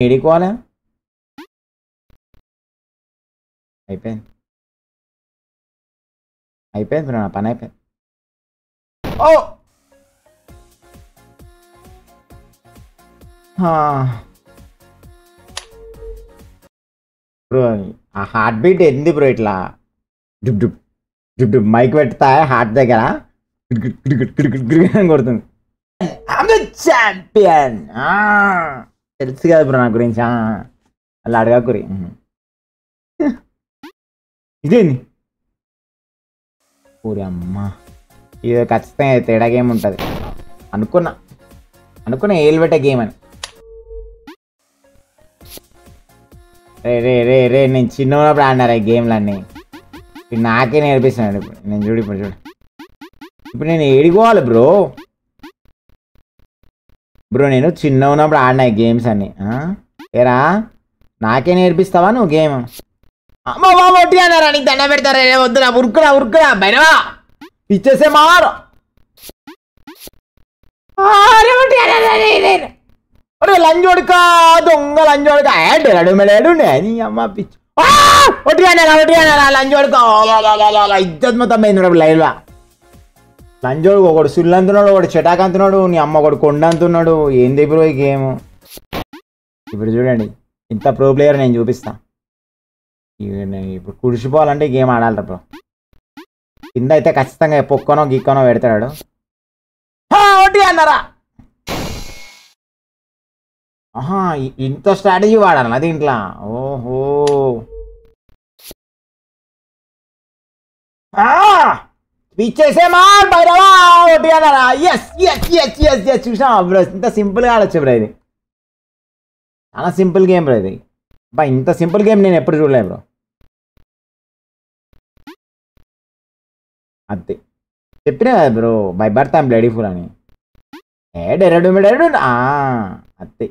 ఏడికోవాలా అయిపోయింది అయిపోయింది బ్రో నా పని అయిపోయింది ఓ బ్రో ఆ హార్ట్ బీట్ ఎంది బ్రో ఇట్లా డుబ్ డుబ్ డుబ్ డుబ్ మైక్ పెడతా హార్ట్ దగ్గర కొడుతుంది ఛాంపియన్ తెలుసు కదా బ్రో నా గురించి అలా అడగకురి ఇదేంది ఊరి అమ్మ ఇది ఖచ్చితంగా తేడా గేమ్ ఉంటుంది అనుకున్నా ఏలు పెట్టే గేమ్ అని రే రే రే రే నేను చిన్న ఉన్నప్పుడు ఆడినారా ఈ గేమ్లన్నీ ఇప్పుడు నాకే నేర్పిస్తున్నాడు ఇప్పుడు నేను చూడు ఇప్పుడు నేను ఏడిపోవాలి బ్రో నేను చిన్న ఉన్నప్పుడు ఆడినా ఈ గేమ్స్ అన్ని ఏరా నాకే నేర్పిస్తావా నువ్వు గేమ్ అమ్మా ఒట్టి అన్నారా నీకు దండ పెడతారా వద్దురా ఉరుకురా బయటవా ఇచ్చేసే మారు లంజోడుక దొంగ లంజోడుక మెడాడు నీ అమ్మ పిచ్చి ఒట్టి అన్నారా లంజోడుక ఇజ్జత్ మొత్తం పోయింది లైవ్లా లంజోడు ఒకడు సుల్లు అంటున్నాడు ఒకడు చెటాక్ అంటున్నాడు నీ అమ్మ ఒకడు కొండ అంటున్నాడు ఏంది బ్రో ఈ గేమ్ ఇప్పుడు చూడండి ఇంత ప్రో ప్లేయర్ నేను చూపిస్తా ఇప్పుడు కుడిచిపోవాలంటే ఈ గేమ్ ఆడాలి బ్రో కింద అయితే ఖచ్చితంగా పొక్కనో గిక్కనో పెడతాడు ఒకటి అన్నారా ఇంత స్ట్రాటజీ వాడాలి అది ఇంట్లో ఓహో ఇచ్చేసే బైరవా ఒకటి అన్నారా ఎస్ చూసినా బ్రో ఇంత సింపుల్గా ఆడొచ్చు బ్రో ఇది చాలా సింపుల్ గేమ్ బ్రో ఇది బా ఇంత సింపుల్ గేమ్ నేను ఎప్పుడు చూడలే బ్రో అంతే చెప్పినా కదా bro bye birth I'm bloody full అని డెరడు అంతే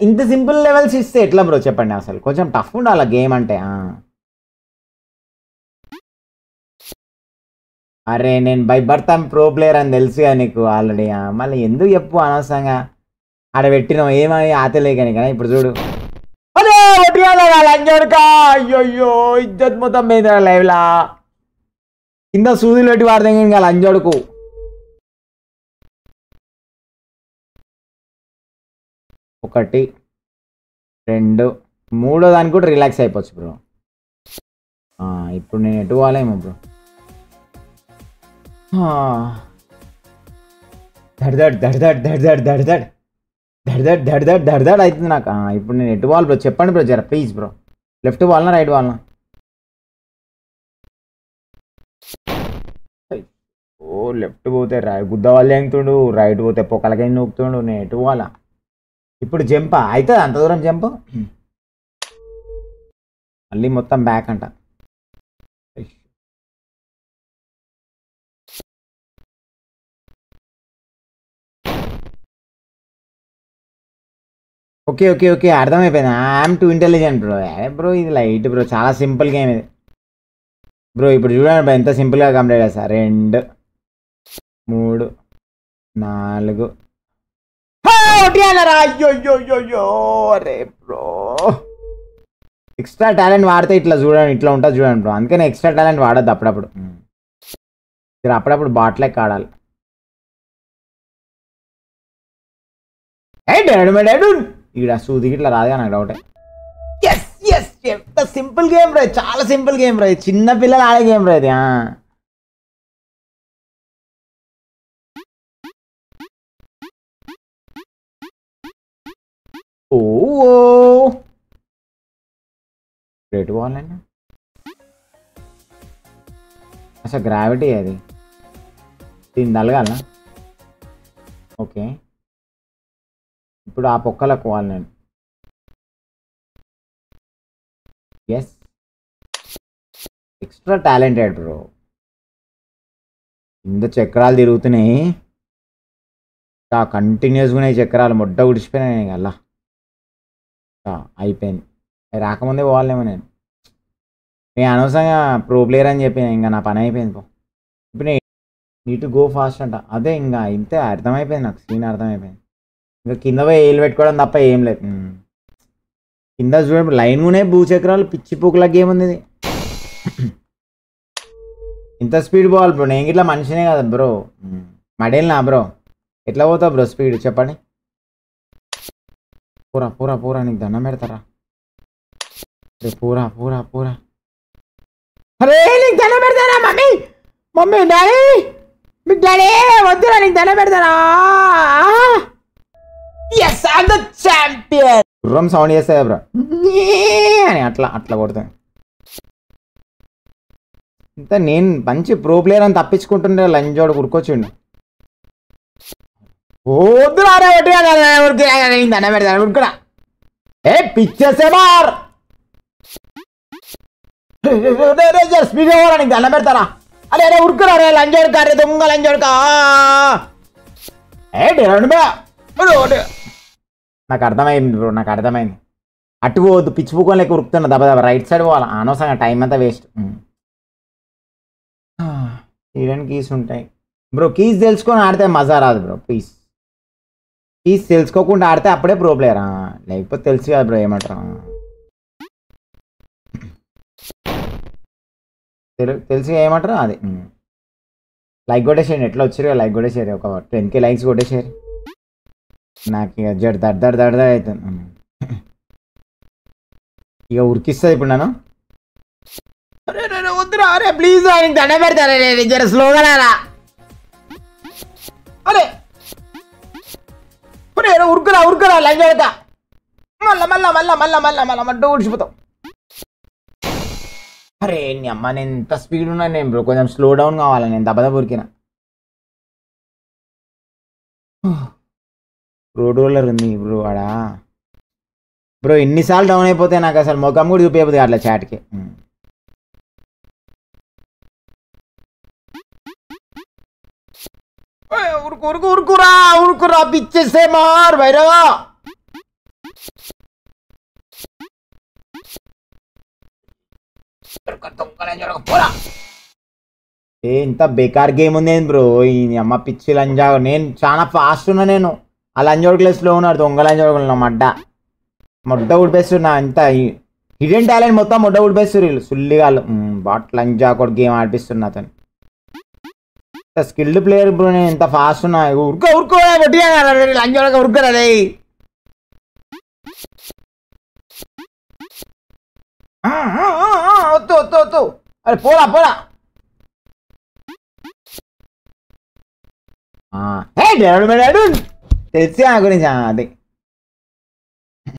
ఇంత సింపుల్ లెవెల్స్ ఇస్తే ఎట్లా బ్రో చెప్పండి అసలు కొంచెం టఫ్ ఉండాలి గేమ్ అంటే అరే నేను by birth I'm pro player అని తెలుసుగా నీకు ఆల్రెడీ మళ్ళీ ఎందుకు చెప్పు అనవసరంగా ఆడ పెట్టినావు ఏమని ఆతలేకని కదా ఇప్పుడు చూడు అదే లంజోడుకా అయ్యో ఇజ్జత్ మొత్తం మీద లైవ్లా కింద సూదులు పెట్టి వాడదాం ఇంకా లంజోడుకు ఒకటి రెండు మూడో దానికి కూడా రిలాక్స్ అయిపోవచ్చు బ్రో ఇప్పుడు నేను ఎటు పోవాలేమో బ్రో దడ్ అవుతుంది నాకు ఇప్పుడు నేను ఎటు పోవాలి బ్రో చెప్పండి బ్రో జర ప్లీజ్ బ్రో లెఫ్ట్ పోవాలనా రైట్ పోవాలనా లెఫ్ట్ పోతే గుద్దవాళ్ళు ఎంగుతుండు రైట్ పోతే పొక్కలకి నూకుతుండు నేను ఎటు పోవాలా ఇప్పుడు జంపా అవుతుంది అంత దూరం జంప్ మళ్ళీ మొత్తం బ్యాక్ అంట ఓకే అర్థమైపోయింది ఐఎమ్ టూ ఇంటెలిజెంట్ బ్రో ఇది లైట్ బ్రో చాలా సింపుల్ గేమ్ ఇది బ్రో ఇప్పుడు చూడండి బ్రో ఎంత సింపుల్గా కంప్లీట్ చేస్తా 2 3 4 అయ్యో అరే బ్రో ఎక్స్ట్రా టాలెంట్ వాడితే ఇట్లా చూడండి ఇట్లా ఉంటుంది చూడండి బ్రో అందుకని ఎక్స్ట్రా టాలెంట్ వాడద్దు అప్పుడప్పుడు మీరు అప్పుడప్పుడు బాట్లెక్ ఆడాలి ఇక్కడ సూదికి ఇట్లా రాదుగా నాకు డౌటే ఎంత సింపుల్ గేమ్ రా చాలా సింపుల్ గేమ్ రా చిన్న పిల్లలు ఆడే గేమ్ రా ఇది రేటు బాగుందండి అసలు గ్రావిటీ అది దీన్ని తలగాలనా ఓకే ఇప్పుడు ఆ పొక్కలకు పోవాలి నేను ఎస్ ఎక్స్ట్రా టాలెంటెడ్ బ్రో ఇంత చక్రాలు తిరుగుతున్నాయి కంటిన్యూస్గా ఈ చక్రాలు మొట్ట ఉడిచిపోయినాయి అలా అయిపోయింది రాకముందే పోవాలేమో నేను అనవసరంగా ప్రో ప్లేయర్ అని చెప్పి ఇంకా నా పని అయిపోయింది ఇప్పుడు నీట్ గో ఫాస్ట్ అంట అదే ఇంకా ఇంతే అర్థమైపోయింది నాకు సీన్ అర్థమైపోయింది ఇంకా కింద పోయి ఏలు పెట్టుకోవడం తప్ప ఏం లేదు. కింద చూడండి లైన్ ఉన్నాయి భూచక్రాలు, పిచ్చి పూకుల గేమ్ ఉంది ఇది. ఇంత స్పీడ్ పోవాలి బ్రో, నేను ఇట్లా మనిషినే కదా బ్రో, మడేలినా బ్రో, ఎట్లా పోతావు బ్రో స్పీడ్ చెప్పండి. పూరా పూరా పూరా నీకు దండం పెడతారా, పూరా పూరా పూరా. అరే నీకు దండం పెడతారా మమ్మీ, మమ్మీ డాడీ, మీకు డాడీ వద్దురా, నీకు దండం పెడతారా. Yes I am the champion. గుర్రం సౌండ్ చేస్తాయి బ్రో అని అట్లా అట్లా కొడతాను. ఇంత నేను మంచి ప్రో ప్లేయర్ అని తప్పించుకుంటుండే లంజోడు ఉరుకొచ్చిండు. వద్దురా దండం పెడతాను ఉరుకురా. ఏ పిచ్చేసే బార్ స్పీడ్ అవ్వరా, నీకు దండం పెడతారా. అరే అరే ఉరుకురా రే లంజోడు కారే దొంగ లంజోడుకా. నాకు అర్థమైంది బ్రో, నాకు అర్థమైంది. అటు పోవద్దు, పిచ్చి పూకొని లెక్క ఉరుకుతున్నా దెబ్బ దెబ్బ, రైట్ సైడ్ పోవాలి. అనవసరంగా టైం అంతా వేస్ట్. ఈడెన్ కీస్ ఉంటాయి బ్రో, కీస్ తెలుసుకొని ఆడితే మజా రాదు బ్రో. ప్లీజ్ కీస్ తెలుసుకోకుండా ఆడితే అప్పుడే ప్రో ప్లేయరా, లేకపోతే తెలుసు కదా బ్రో ఏమంటారా. తెలిసి ఏమంటారు అది. లైక్ కొట్టేసేయండి, ఎట్లా వచ్చారు లైక్ కొట్టేసారు, ఒక 10K లైక్స్ కొట్టేసారు. నాకు ఇక జడ్ దడ అవుతుంది. ఇక ఉరికిస్తుంది ఇప్పుడు నన్ను. అరే వద్దురా, అరే ప్లీజ్ ఆయనకి దండ పెడతారా, జర స్లోగా రారా. అరే అరే ఉరుకురా ఉరుకురా లైన్ పెడతా, మళ్ళా మళ్ళా మళ్ళా మళ్ళా మళ్ళా మళ్ళా మడ్డ ఊడ్చిపోతాం. అరే నీ అమ్మ, నేను ఎంత స్పీడ్ ఉన్నా నేను బ్రో, కొంచెం స్లో డౌన్ కావాలి, నేను దెబ్బ ఉరికినా. రోడ్ రోలర్ ఉంది బ్రో ఆడా. బ్రో ఎన్నిసార్లు డౌన్ అయిపోతే నాకు అసలు ముఖం కూడా చూపించబోతుంది అట్లా చాట్కి. ఉరుకు ఉరుకు ఉరుకురా ఉరుకురా పిచ్చేసే మార్ భైరవా. ఏ ఇంత బేకార్ గేమ్ ఉంది బ్రో ఈ అమ్మ పిచ్చి లంజా. నేను చాలా ఫాస్ట్ ఉన్నా, నేను ఆ లంజోడుకులే స్లో ఉన్నారు, దొంగ లంజోడుకులు మొడ్డ ఉడిపేస్తున్నా. ఇంత హిడెన్ టాలెంట్ మొత్తం మొడ్డ ఉడిపేస్తారు వీళ్ళు సుల్లిగాళ్ళు. బాట్ లంజా కూడా గేమ్ ఆడిపిస్తున్నా అతను, స్కిల్డ్ ప్లేయర్ బ్రో. నేను ఎంత ఫాస్ట్ ఉన్నా, ఉరుకో ఉరుకో లంజోడక ఉరుకోరా రే. వద్దు వద్దు వద్దు, అరే పోరా పోరా. తెలిసి ఆ గురించి అది